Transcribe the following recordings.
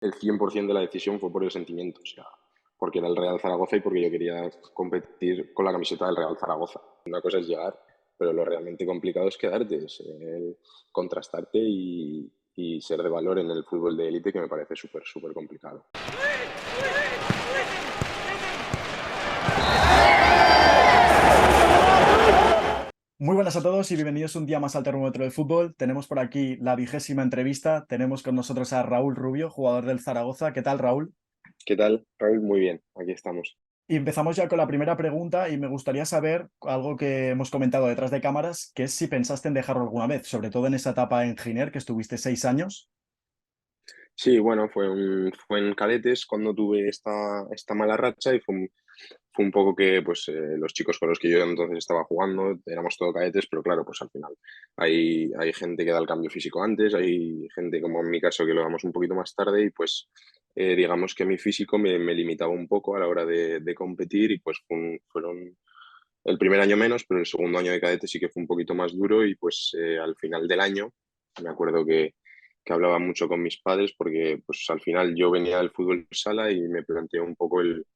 el 100% de la decisión fue por el sentimiento, o sea, porque era el Real Zaragoza y porque yo quería competir con la camiseta del Real Zaragoza. Una cosa es llegar, pero lo realmente complicado es quedarte, es contrastarte y ser de valor en el fútbol de élite, que me parece súper, súper complicado. Muy buenas a todos y bienvenidos un día más al Termómetro del Fútbol. Tenemos por aquí la 20ª entrevista. Tenemos con nosotros a Raúl Rubio, jugador del Zaragoza. ¿Qué tal, Raúl? ¿Qué tal, Raúl? Muy bien, aquí estamos. Y empezamos ya con la primera pregunta y me gustaría saber algo que hemos comentado detrás de cámaras, que es si pensaste en dejarlo alguna vez, sobre todo en esa etapa en Giner, que estuviste 6 años. Sí, bueno, fue en cadetes cuando tuve esta mala racha y fue un poco que pues los chicos con los que yo entonces estaba jugando éramos todo cadetes, pero claro, pues al final hay gente que da el cambio físico antes, hay gente como en mi caso que lo damos un poquito más tarde y pues digamos que mi físico me limitaba un poco a la hora de competir y pues fueron el primer año menos, pero el segundo año de cadete sí que fue un poquito más duro y pues al final del año me acuerdo que hablaba mucho con mis padres porque pues al final yo venía del fútbol sala y me planteé un poco el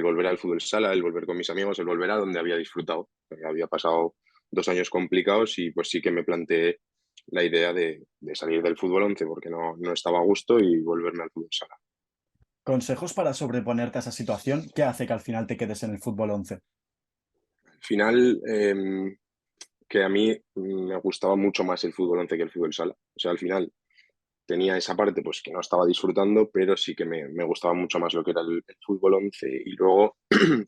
volver al fútbol sala, el volver con mis amigos, el volver a donde había disfrutado. Había pasado 2 años complicados y pues sí que me planteé la idea de salir del fútbol 11 porque no estaba a gusto y volverme al fútbol sala. ¿Consejos para sobreponerte a esa situación? ¿Qué hace que al final te quedes en el fútbol 11? Al final, que a mí me gustaba mucho más el fútbol 11 que el fútbol sala. O sea, al final tenía esa parte pues que no estaba disfrutando, pero sí que me gustaba mucho más lo que era el fútbol 11. Y luego,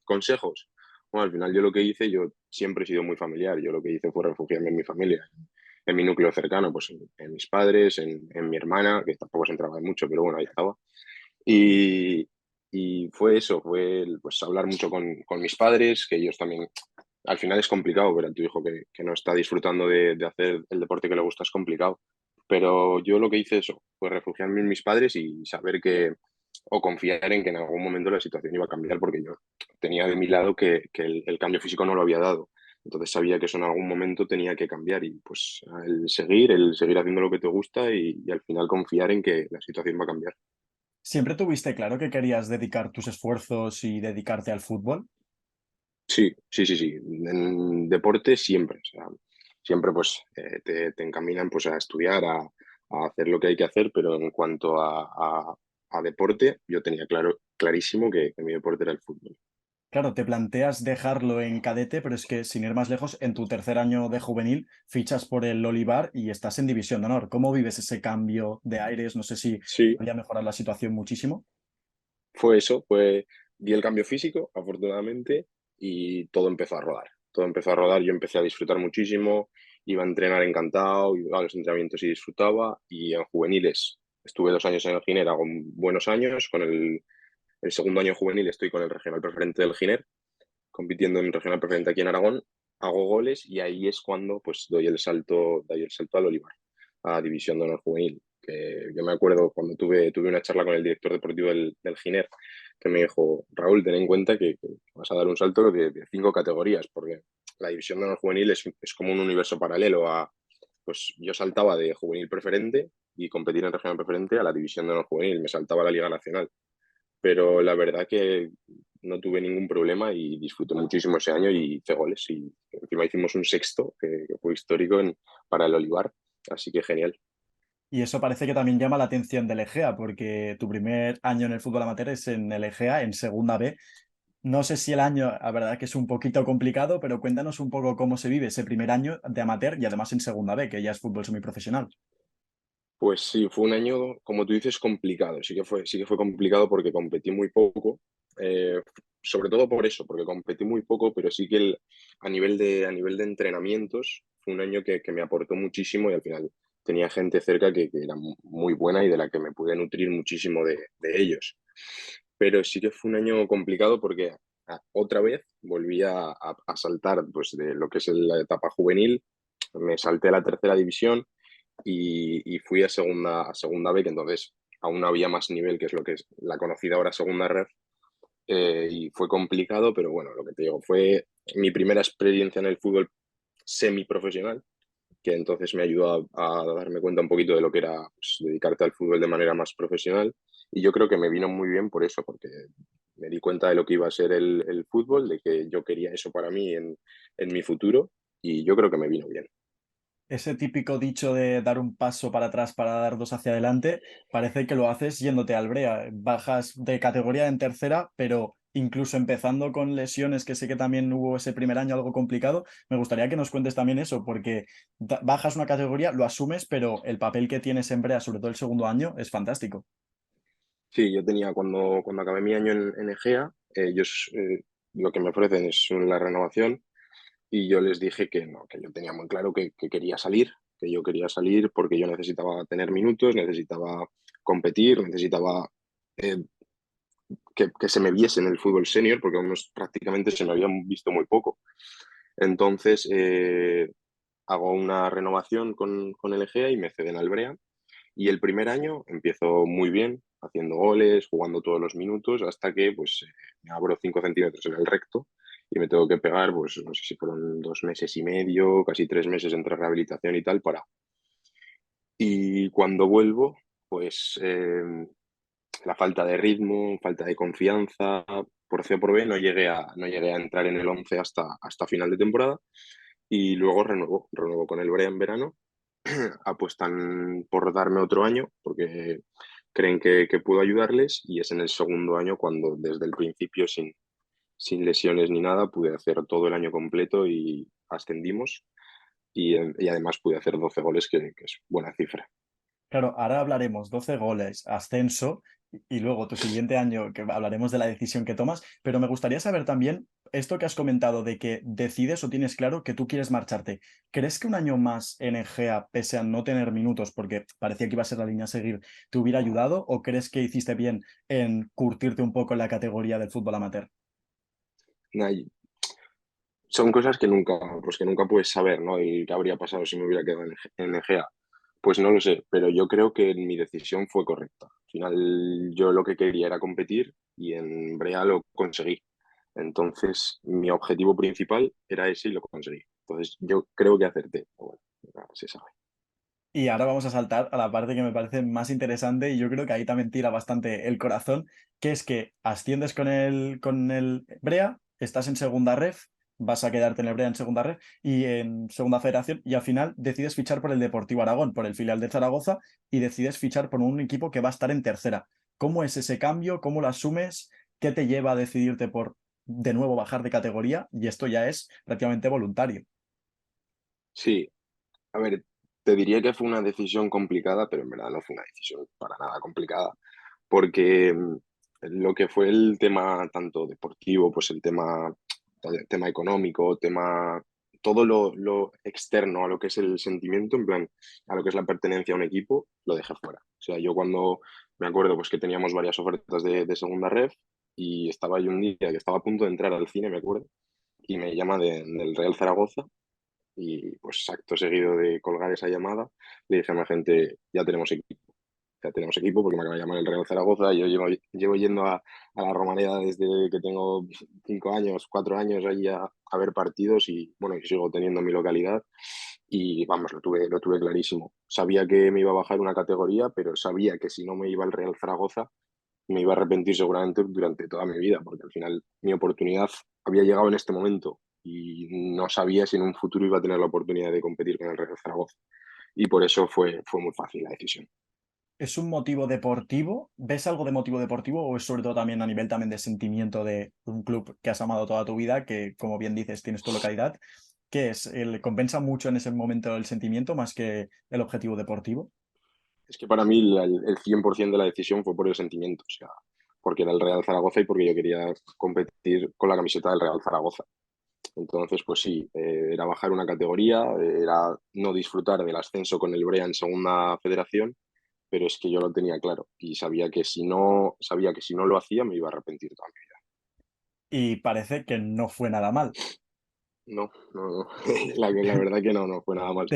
consejos. Bueno, al final yo lo que hice, yo siempre he sido muy familiar. Yo lo que hice fue refugiarme en mi familia, en mi núcleo cercano, pues en mis padres, en mi hermana, que tampoco se entraba mucho, pero bueno, ahí estaba. Y, y fue eso, pues hablar mucho con mis padres, que ellos también, al final es complicado ver a tu hijo que no está disfrutando de hacer el deporte que le gusta, es complicado. Pero yo lo que hice eso, fue refugiarme en mis padres y saber que, o confiar en que en algún momento la situación iba a cambiar, porque yo tenía de mi lado que el cambio físico no lo había dado. Entonces sabía que eso en algún momento tenía que cambiar y pues el seguir haciendo lo que te gusta y al final confiar en que la situación va a cambiar. ¿Siempre tuviste claro que querías dedicar tus esfuerzos y dedicarte al fútbol? Sí, sí, sí, sí. En deporte siempre. O sea, siempre pues te encaminan pues a estudiar, a hacer lo que hay que hacer, pero en cuanto a deporte, yo tenía clarísimo que mi deporte era el fútbol. Claro, te planteas dejarlo en cadete, pero es que sin ir más lejos, en tu tercer año de juvenil fichas por el Olivar y estás en División de Honor. ¿Cómo vives ese cambio de aires? No sé si Sí, podría mejorar la situación muchísimo. fue eso, di el cambio físico, afortunadamente, y todo empezó a rodar. Todo empezó a rodar, yo empecé a disfrutar muchísimo, iba a entrenar encantado, iba a los entrenamientos y disfrutaba, y en juveniles estuve 2 años en el Giner, hago buenos años, con el segundo año juvenil estoy con el regional preferente del Giner, compitiendo en regional preferente aquí en Aragón, hago goles y ahí es cuando pues doy el salto al Olivar, a División de Honor Juvenil. Que yo me acuerdo cuando tuve una charla con el director deportivo del Giner, que me dijo, Raúl, ten en cuenta que vas a dar un salto de 5 categorías, porque la División de Honor Juvenil es como un universo paralelo a, pues yo saltaba de juvenil preferente y competir en regional preferente a la División de Honor Juvenil, me saltaba a la Liga Nacional, pero la verdad que no tuve ningún problema y disfruté muchísimo ese año y hice goles y encima hicimos un sexto que fue histórico para el Olivar, así que genial. Y eso parece que también llama la atención del Egea, porque tu primer año en el fútbol amateur es en el Egea, en segunda B. No sé si el año, la verdad que es un poquito complicado, pero cuéntanos un poco cómo se vive ese primer año de amateur y además en segunda B, que ya es fútbol semiprofesional. Pues sí, fue un año, como tú dices, complicado. Sí que fue complicado porque competí muy poco, sobre todo por eso, porque competí muy poco, pero sí que a nivel de entrenamientos fue un año que me aportó muchísimo y al final tenía gente cerca que era muy buena y de la que me pude nutrir muchísimo de ellos. Pero sí que fue un año complicado porque otra vez volví a saltar pues, de lo que es la etapa juvenil, me salté a la tercera división y fui a segunda B, que entonces aún no había más nivel, que es lo que es la conocida ahora segunda red, y fue complicado, pero bueno, lo que te digo, fue mi primera experiencia en el fútbol semiprofesional, que entonces me ayudó a darme cuenta un poquito de lo que era pues, dedicarte al fútbol de manera más profesional. Y yo creo que me vino muy bien por eso, porque me di cuenta de lo que iba a ser el fútbol, de que yo quería eso para mí en mi futuro y yo creo que me vino bien. Ese típico dicho de dar un paso para atrás para dar dos hacia adelante, parece que lo haces yéndote al Brea. Bajas de categoría en tercera, pero incluso empezando con lesiones, que sé que también hubo ese primer año algo complicado, me gustaría que nos cuentes también eso, porque bajas una categoría, lo asumes, pero el papel que tienes en Brea, sobre todo el segundo año, es fantástico. Sí, yo tenía cuando acabé mi año en Egea, ellos lo que me ofrecen es la renovación y yo les dije que no, que yo tenía muy claro que quería salir, que yo quería salir porque yo necesitaba tener minutos, necesitaba competir, necesitaba eh, que se me viese en el fútbol senior, porque aún prácticamente se me habían visto muy poco. Entonces, hago una renovación con el Egea y me ceden al Brea. Y el primer año empiezo muy bien, haciendo goles, jugando todos los minutos, hasta que pues, me abro 5 centímetros en el recto y me tengo que pegar, pues no sé si fueron 2 meses y medio, casi 3 meses entre rehabilitación y tal, para. Y cuando vuelvo, pues la falta de ritmo, falta de confianza, por C o por B no llegué a entrar en el 11 hasta final de temporada y luego renuevo con el Brea en verano. Apuestan por darme otro año porque creen que puedo ayudarles y es en el segundo año cuando desde el principio sin lesiones ni nada pude hacer todo el año completo y ascendimos y además pude hacer 12 goles que es buena cifra. Claro, ahora hablaremos 12 goles, ascenso y luego tu siguiente año que hablaremos de la decisión que tomas, pero me gustaría saber también esto que has comentado de que decides o tienes claro que tú quieres marcharte. ¿Crees que un año más en Egea, pese a no tener minutos, porque parecía que iba a ser la línea a seguir, te hubiera ayudado o crees que hiciste bien en curtirte un poco en la categoría del fútbol amateur? Nah, son cosas que nunca puedes saber, ¿no? Y qué habría pasado si me hubiera quedado en Egea. Pues no lo sé, pero yo creo que mi decisión fue correcta. Al final yo lo que quería era competir y en Brea lo conseguí. Entonces mi objetivo principal era ese y lo conseguí. Entonces yo creo que acerté. Pero bueno, nada, se sabe. Y ahora vamos a saltar a la parte que me parece más interesante y yo creo que ahí también tira bastante el corazón, que es que asciendes con el Brea, estás en segunda ref, vas a quedarte en el Brea en segunda ref y en segunda federación y al final decides fichar por el Deportivo Aragón, por el filial de Zaragoza y decides fichar por un equipo que va a estar en tercera. ¿Cómo es ese cambio? ¿Cómo lo asumes? ¿Qué te lleva a decidirte por de nuevo bajar de categoría? Y esto ya es prácticamente voluntario. Sí, a ver, te diría que fue una decisión complicada, pero en verdad no fue una decisión para nada complicada, porque lo que fue el tema tanto deportivo, pues el tema económico, todo lo externo a lo que es el sentimiento, en plan, a lo que es la pertenencia a un equipo, lo dejé fuera. O sea, yo cuando me acuerdo pues que teníamos varias ofertas de segunda ref y estaba yo un día que estaba a punto de entrar al cine, me acuerdo, y me llama del Real Zaragoza y pues acto seguido de colgar esa llamada, le dije a mi agente, ya tenemos equipo porque me acaba de llamar el Real Zaragoza y yo llevo yendo a la Romareda desde que tengo 5 años, 4 años allí a ver partidos y bueno, y sigo teniendo mi localidad y vamos, lo tuve clarísimo. Sabía que me iba a bajar una categoría, pero sabía que si no me iba al Real Zaragoza me iba a arrepentir seguramente durante toda mi vida, porque al final mi oportunidad había llegado en este momento y no sabía si en un futuro iba a tener la oportunidad de competir con el Real Zaragoza. Y por eso fue muy fácil la decisión. ¿Es un motivo deportivo? ¿Ves algo de motivo deportivo o es sobre todo también a nivel también de sentimiento de un club que has amado toda tu vida, que como bien dices tienes tu localidad? ¿Qué es? ¿Compensa mucho en ese momento el sentimiento más que el objetivo deportivo? Es que para mí el 100% de la decisión fue por el sentimiento, o sea, porque era el Real Zaragoza y porque yo quería competir con la camiseta del Real Zaragoza. Entonces, pues sí, era bajar una categoría, era no disfrutar del ascenso con el Brea en segunda federación, pero es que yo lo tenía claro y sabía que si no lo hacía me iba a arrepentir toda mi vida. Y parece que no fue nada mal. No, no, no. La verdad que no fue nada mal.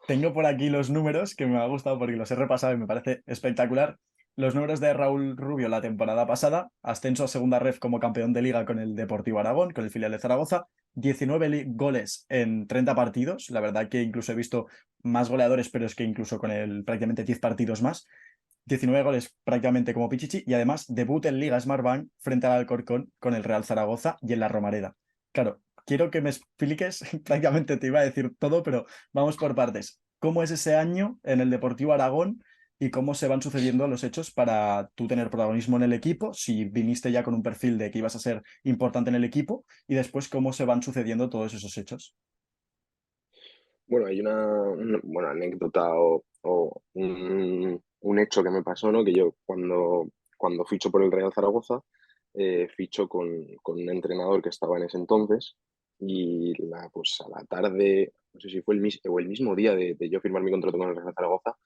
Tengo por aquí los números que me ha gustado porque los he repasado y me parece espectacular. Los números de Raúl Rubio la temporada pasada, ascenso a segunda ref como campeón de liga con el Deportivo Aragón, con el filial de Zaragoza, 19 goles en 30 partidos. La verdad que incluso he visto más goleadores, pero es que incluso con el prácticamente 10 partidos más. 19 goles prácticamente como Pichichi y además debut en Liga Smartbank frente al Alcorcón con el Real Zaragoza y en la Romareda. Claro, quiero que me expliques, prácticamente te iba a decir todo, pero vamos por partes. ¿Cómo es ese año en el Deportivo Aragón y cómo se van sucediendo los hechos para tú tener protagonismo en el equipo? Si viniste ya con un perfil de que ibas a ser importante en el equipo y después cómo se van sucediendo todos esos hechos. Bueno, hay una anécdota o un hecho que me pasó, ¿no? Que yo cuando ficho por el Real Zaragoza, ficho con un entrenador que estaba en ese entonces y pues a la tarde, no sé si fue el mismo día de yo firmar mi contrato con el Real Zaragoza,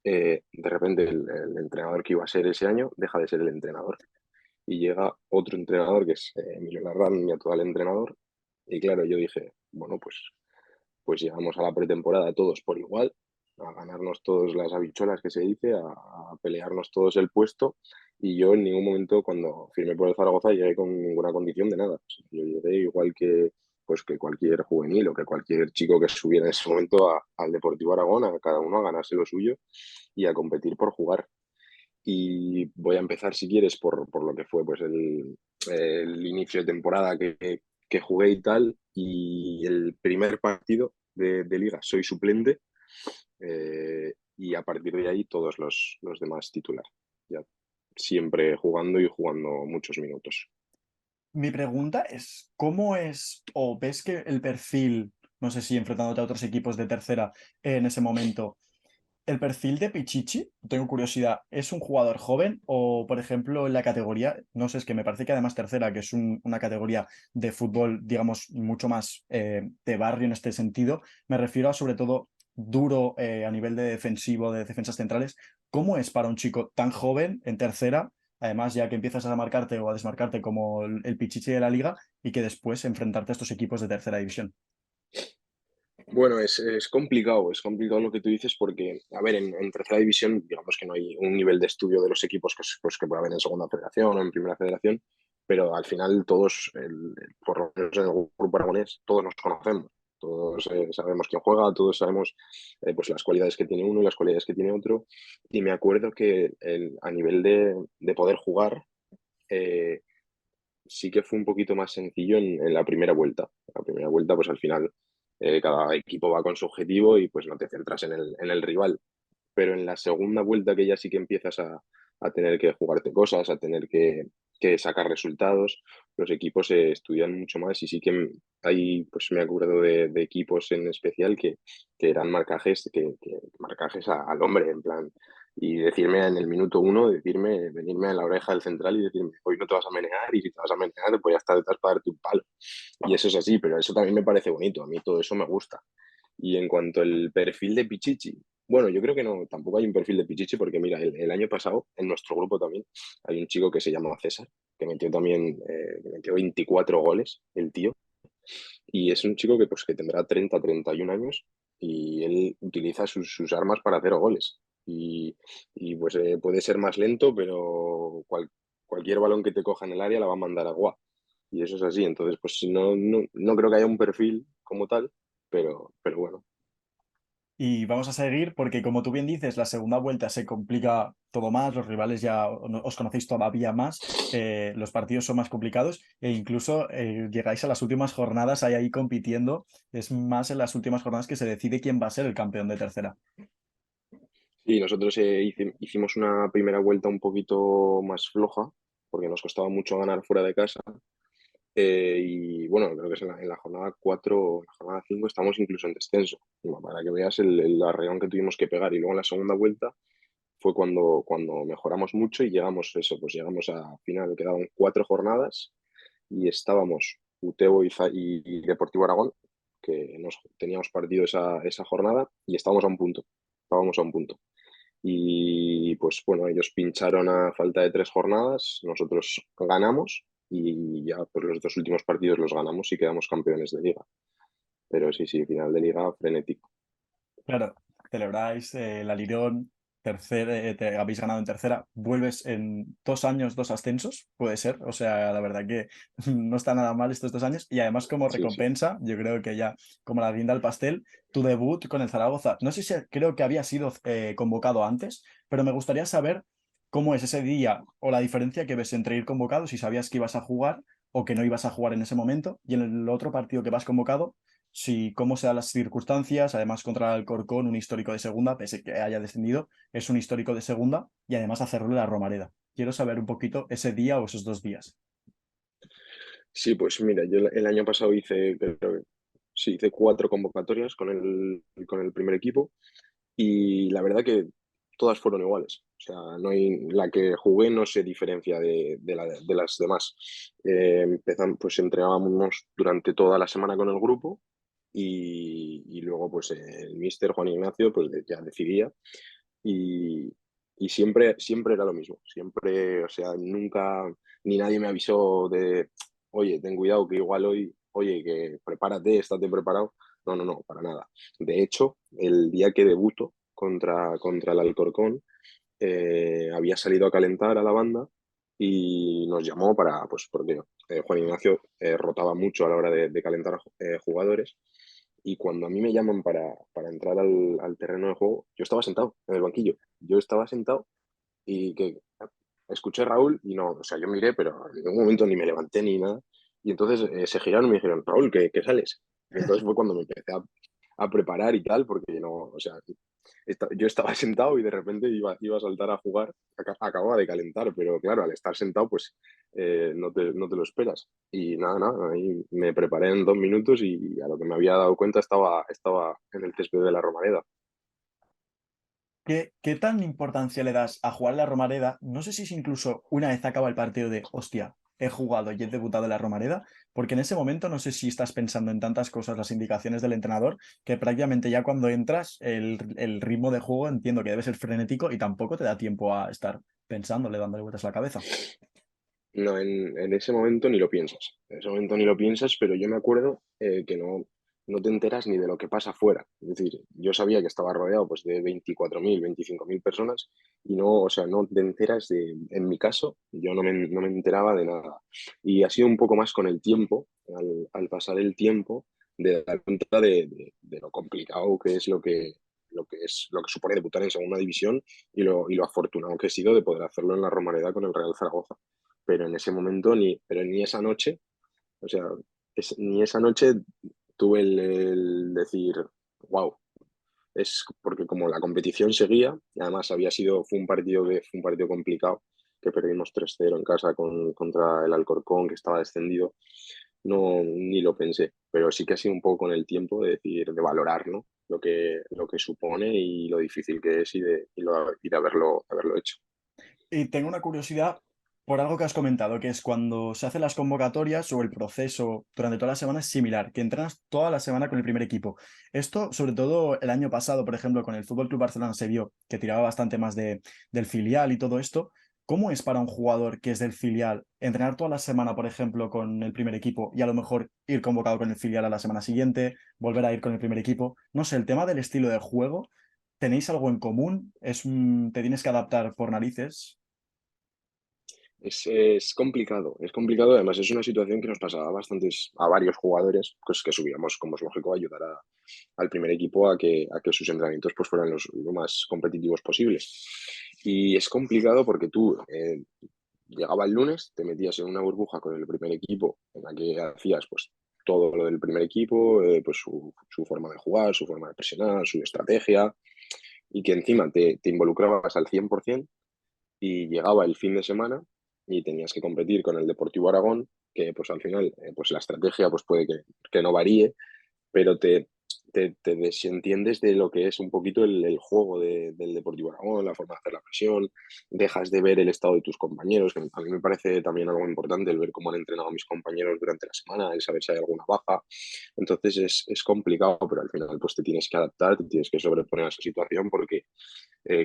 de repente el entrenador que iba a ser ese año deja de ser el entrenador y llega otro entrenador que es Emilio Larrán, mi actual entrenador. Y claro, yo dije, bueno, pues llegamos a la pretemporada todos por igual, a ganarnos todas las habichuelas que se dice, a pelearnos todos el puesto. Y yo en ningún momento, cuando firmé por el Zaragoza, llegué con ninguna condición de nada. O sea, yo llegué igual que cualquier juvenil o que cualquier chico que subiera en ese momento al Deportivo Aragón, a cada uno a ganarse lo suyo y a competir por jugar. Y voy a empezar, si quieres, por lo que fue pues el inicio de temporada que jugué y tal. Y el primer partido de liga soy suplente, y a partir de ahí todos los demás titular. Ya siempre jugando y jugando muchos minutos. Mi pregunta es, ¿cómo es o ves que el perfil, no sé si enfrentándote a otros equipos de tercera en ese momento, el perfil de Pichichi, tengo curiosidad, ¿es un jugador joven o, por ejemplo, en la categoría, no sé, es que me parece que además tercera, que es una categoría de fútbol, digamos, mucho más de barrio en este sentido, me refiero a sobre todo duro a nivel de defensivo, de defensas centrales, ¿cómo es para un chico tan joven en tercera? Además, ya que empiezas a marcarte o a desmarcarte como el Pichichi de la liga y que después enfrentarte a estos equipos de tercera división. Bueno, es complicado lo que tú dices porque, a ver, en tercera división, digamos que no hay un nivel de estudio de los equipos pues, que puede haber en segunda federación o en primera federación, pero al final todos, por lo menos en el grupo aragonés, todos nos conocemos, todos sabemos quién juega, todos sabemos pues las cualidades que tiene uno y las cualidades que tiene otro, y me acuerdo que a nivel de poder jugar, eh, sí que fue un poquito más sencillo en la primera vuelta. La primera vuelta, pues al final cada equipo va con su objetivo y pues no te centras en el rival. Pero en la segunda vuelta que ya sí que empiezas a tener que jugarte cosas, a tener que sacar resultados, los equipos se estudian mucho más y sí que hay, pues me acuerdo de equipos en especial que eran marcajes, que marcajes al hombre, en plan, y decirme en el minuto uno, venirme a la oreja del central y decirme, hoy no te vas a menear y si te vas a menear, pues ya está detrás para darte un palo. Y eso es así, pero eso también me parece bonito, a mí todo eso me gusta. Y en cuanto al perfil de Pichichi, bueno, yo creo que no, tampoco hay un perfil de Pichichi porque mira, el año pasado en nuestro grupo también hay un chico que se llama César, que metió también, metió 24 goles, el tío, y es un chico que, pues, que tendrá 30, 31 años y él utiliza sus armas para hacer goles. Y pues puede ser más lento, pero cualquier balón que te coja en el área la va a mandar a agua. Y eso es así. Entonces, pues no creo que haya un perfil como tal, pero bueno. Y vamos a seguir porque, como tú bien dices, la segunda vuelta se complica todo más, los rivales ya os conocéis todavía más, los partidos son más complicados e incluso llegáis a las últimas jornadas ahí compitiendo. Es más en las últimas jornadas que se decide quién va a ser el campeón de tercera. Y nosotros hicimos una primera vuelta un poquito más floja, porque nos costaba mucho ganar fuera de casa. Y bueno, creo que es en la jornada 4 o la jornada 5 estamos incluso en descenso. Bueno, para que veas el arreón que tuvimos que pegar. Y luego en la segunda vuelta fue cuando mejoramos mucho y llegamos eso, pues llegamos a final, quedaban 4 jornadas y estábamos Utebo y Deportivo Aragón, que teníamos partido esa jornada y estábamos a un punto. Estábamos a un punto. Y pues bueno, ellos pincharon a falta de 3 jornadas, nosotros ganamos y ya pues los 2 últimos partidos los ganamos y quedamos campeones de liga. Pero sí, sí, final de liga frenético. Claro, celebráis la Lirón. te habéis ganado en tercera, vuelves en 2 años, 2 ascensos, puede ser. O sea, la verdad que no está nada mal estos 2 años. Y además, como Sí, sí. recompensa, yo creo que ya como la guinda al pastel, tu debut con el Zaragoza. No sé si creo que había sido convocado antes, pero me gustaría saber cómo es ese día o la diferencia que ves entre ir convocado si sabías que ibas a jugar o que no ibas a jugar en ese momento, y en el otro partido que vas convocado, si cómo sean las circunstancias, además contra el Alcorcón, un histórico de segunda, pese que haya descendido, es un histórico de segunda, y además hacerlo en la Romareda. Quiero saber un poquito ese día o esos 2 días. Sí, pues mira, yo el año pasado hice, creo que sí, hice 4 convocatorias con el primer equipo y la verdad que todas fueron iguales. O sea, no hay, la que jugué no se diferencia de las demás. Pues entrenábamos durante toda la semana con el grupo y luego pues el míster Juan Ignacio pues ya decidía y, y siempre era lo mismo. Siempre, o sea, nunca, ni nadie me avisó de, oye, ten cuidado que igual hoy, oye, que prepárate, estate preparado. No, no, no, para nada. De hecho, el día que debuto contra el Alcorcón, había salido a calentar a la banda y nos llamó para, pues porque Juan Ignacio rotaba mucho a la hora de calentar jugadores y cuando a mí me llaman para entrar al terreno de juego, yo estaba sentado en el banquillo. Yo estaba sentado y que escuché a Raúl y no, o sea, yo miré, pero en ningún momento ni me levanté ni nada. Y entonces se giraron y me dijeron, Raúl, ¿qué sales? Y entonces fue cuando me empecé a preparar y tal, porque no, o sea, yo estaba sentado y de repente iba a saltar a jugar, acababa de calentar, pero claro, al estar sentado, pues no te lo esperas. Y nada, nada, ahí me preparé en 2 minutos y a lo que me había dado cuenta estaba en el césped de la Romareda. ¿Qué tan importancia le das a jugar en la Romareda? No sé si es incluso una vez acaba el partido de, hostia, he jugado y he debutado en la Romareda, porque en ese momento no sé si estás pensando en tantas cosas, las indicaciones del entrenador, que prácticamente ya cuando entras, el ritmo de juego entiendo que debe ser frenético y tampoco te da tiempo a estar pensándole, dándole vueltas a la cabeza. No, en ese momento ni lo piensas. En ese momento ni lo piensas, pero yo me acuerdo que no te enteras ni de lo que pasa afuera. Es decir, yo sabía que estaba rodeado pues, de 24.000 25.000 personas y no, o sea, no te enteras de, en mi caso, yo no me enteraba de nada. Y ha sido un poco más con el tiempo, al pasar el tiempo, de dar cuenta de lo complicado que es lo que supone debutar en segunda división y lo afortunado que he sido de poder hacerlo en la Romareda con el Real Zaragoza, pero en ese momento pero ni esa noche, o sea, ni esa noche tuve el decir, wow, es porque como la competición seguía, y además fue un partido complicado, que perdimos 3-0 en casa contra el Alcorcón, que estaba descendido, no, ni lo pensé, pero sí que ha sido un poco con el tiempo de decir, de valorar, ¿no? Lo que supone y lo difícil que es y de haberlo hecho. Y tengo una curiosidad por algo que has comentado, que es cuando se hacen las convocatorias o el proceso durante toda la semana es similar, que entrenas toda la semana con el primer equipo. Esto, sobre todo el año pasado, por ejemplo, con el Fútbol Club Barcelona se vio que tiraba bastante más del filial y todo esto. ¿Cómo es para un jugador que es del filial entrenar toda la semana, por ejemplo, con el primer equipo y a lo mejor ir convocado con el filial a la semana siguiente, volver a ir con el primer equipo? No sé, el tema del estilo de juego, ¿tenéis algo en común? ¿Te tienes que adaptar por narices? Es complicado, es complicado. Además, es una situación que nos pasaba a varios jugadores, pues que subíamos, como es lógico, a ayudar al primer equipo a que sus entrenamientos pues, fueran lo más competitivos posibles. Y es complicado porque tú llegaba el lunes, te metías en una burbuja con el primer equipo, en la que hacías pues todo lo del primer equipo, pues su forma de jugar, su forma de presionar, su estrategia, y que encima te involucrabas al 100% y llegaba el fin de semana y tenías que competir con el Deportivo Aragón, que pues al final pues la estrategia pues puede que no varíe, pero te desentiendes de lo que es un poquito el juego del Deportivo Aragón, la forma de hacer la presión, dejas de ver el estado de tus compañeros, que a mí me parece también algo importante el ver cómo han entrenado a mis compañeros durante la semana, el saber si hay alguna baja. Entonces es complicado, pero al final pues te tienes que adaptar, te tienes que sobreponer a esa situación porque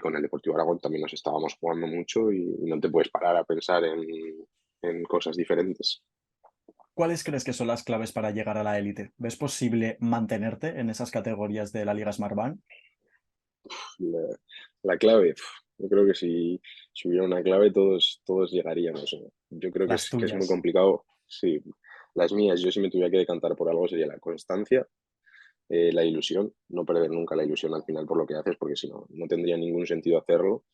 con el Deportivo Aragón también nos estábamos jugando mucho y no te puedes parar a pensar en cosas diferentes. ¿Cuáles crees que son las claves para llegar a la élite? ¿Ves posible mantenerte en esas categorías de la Liga Smartbank? La clave, yo creo que si hubiera una clave todos llegaríamos. Yo creo Las que es muy tuyas. complicado. Sí, las mías, yo si me tuviera que decantar por algo sería la constancia, la ilusión, no perder nunca la ilusión al final por lo que haces, porque si no, no tendría ningún sentido hacerlo.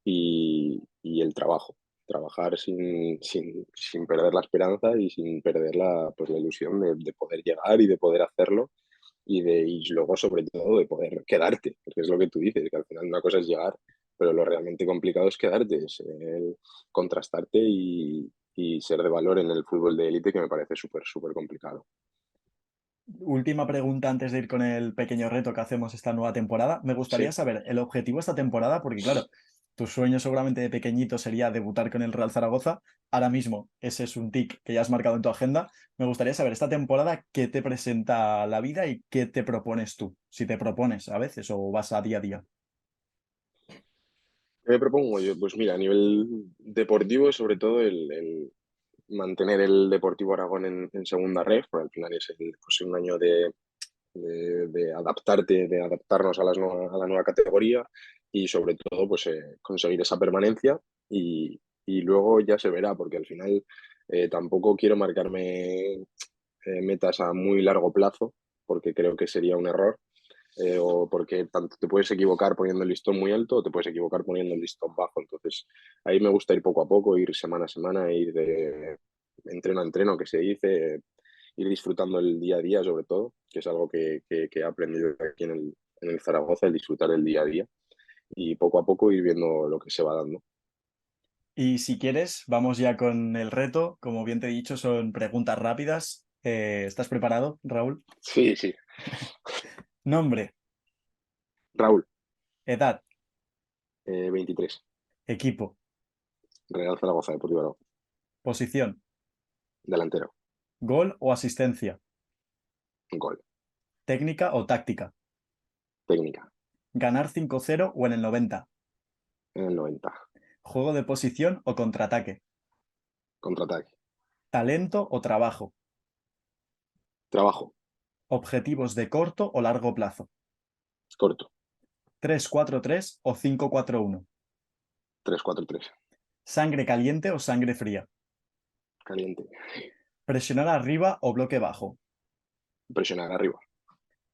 Y el trabajo, trabajar sin perder la esperanza y sin perder pues, la ilusión de poder llegar y de poder hacerlo y luego sobre todo de poder quedarte, porque es lo que tú dices, que al final una cosa es llegar, pero lo realmente complicado es quedarte, es el contrastarte y ser de valor en el fútbol de élite que me parece súper complicado. Última pregunta antes de ir con el pequeño reto que hacemos esta nueva temporada. Me gustaría Sí, saber el objetivo de esta temporada, porque claro, tu sueño seguramente de pequeñito sería debutar con el Real Zaragoza. Ahora mismo ese es un tic que ya has marcado en tu agenda. Me gustaría saber esta temporada qué te presenta la vida y qué te propones tú. Si te propones a veces o vas a día. ¿qué me propongo yo? Pues mira, a nivel deportivo, sobre todo el mantener el Deportivo Aragón en segunda red, porque al final es pues un año de adaptarte, de adaptarnos a la nueva categoría y sobre todo pues conseguir esa permanencia y luego ya se verá, porque al final tampoco quiero marcarme metas a muy largo plazo, porque creo que sería un error, o porque tanto te puedes equivocar poniendo el listón muy alto o te puedes equivocar poniendo el listón bajo. Entonces, ahí me gusta ir poco a poco, ir semana a semana, ir de entreno a entreno, que se dice, ir disfrutando el día a día sobre todo, que es algo que he aprendido aquí en el Zaragoza, el disfrutar el día a día y poco a poco ir viendo lo que se va dando. Y si quieres, vamos ya con el reto. Como bien te he dicho, son preguntas rápidas. ¿Estás preparado, Raúl? Sí, sí. Nombre, Raúl, edad, 23, equipo, Real Zaragoza, Deportivo Aragón, posición, delantero, gol o asistencia, gol, técnica o táctica, técnica, ganar 5-0 o en el 90, en el 90, juego de posición o contraataque, contraataque, talento o trabajo, trabajo, objetivos de corto o largo plazo, corto, 3-4-3 o 5-4-1, 3-4-3, sangre caliente o sangre fría, caliente, presionar arriba o bloque bajo. presionar arriba,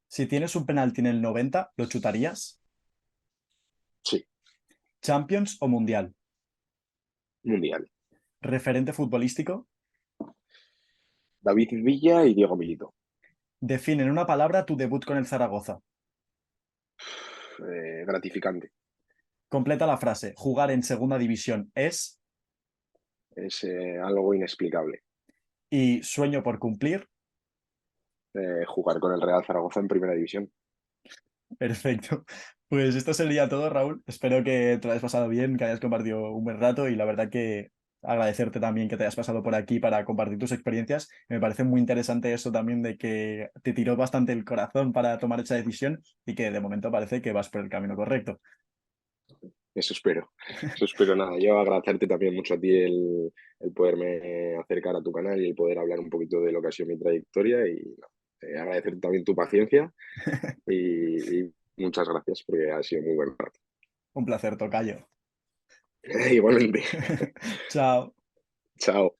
Si tienes un penalti en el 90, ¿lo chutarías? sí, ¿Champions o Mundial? mundial. ¿Referente futbolístico? David Villa y Diego Milito. Define en una palabra tu debut con el Zaragoza. Gratificante. Completa la frase. Jugar en segunda división es Es algo inexplicable. y sueño por cumplir. Jugar con el Real Zaragoza en primera división. Perfecto. Pues esto sería todo, Raúl. Espero que te lo hayas pasado bien, que hayas compartido un buen rato y la verdad que agradecerte también que te hayas pasado por aquí para compartir tus experiencias. Me parece muy interesante eso también de que te tiró bastante el corazón para tomar esa decisión y que de momento parece que vas por el camino correcto. Eso espero. Eso espero nada. Yo agradecerte también mucho a ti el poderme acercar a tu canal y el poder hablar un poquito de lo que ha sido mi trayectoria y no, agradecerte también tu paciencia y muchas gracias porque ha sido muy buen rato. Un placer, tocayo. Igualmente. Chao. Chao.